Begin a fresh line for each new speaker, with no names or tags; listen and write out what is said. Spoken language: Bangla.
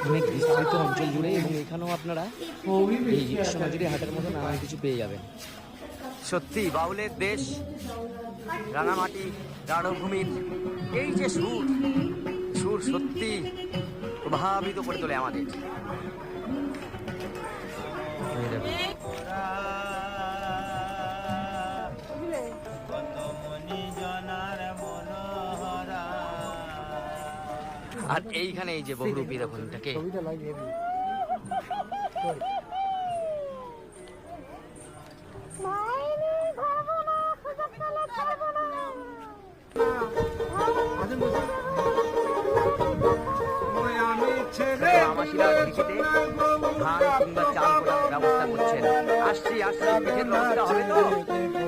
অনেক বিস্তৃত অঞ্চল জুড়ে এবং এখানেও আপনারা এই সোনাঝুরি হাটের মতো নানান কিছু পেয়ে যাবেন। সত্যি বাউলের দেশ, রাঙামাটি রাঢ়ভূমির এই যে সুর, সুর সত্যি প্রভাবিত করে তোলে আমাদের। আর এইখানে এই যে বহুরূপী দেখুন এটাকে, গ্রামবাসীরা কৃষিতে ধান কিংবা চাল করার ব্যবস্থা করছেন। আসছি আসছি পিঠের ব্যবস্থা হবে তো।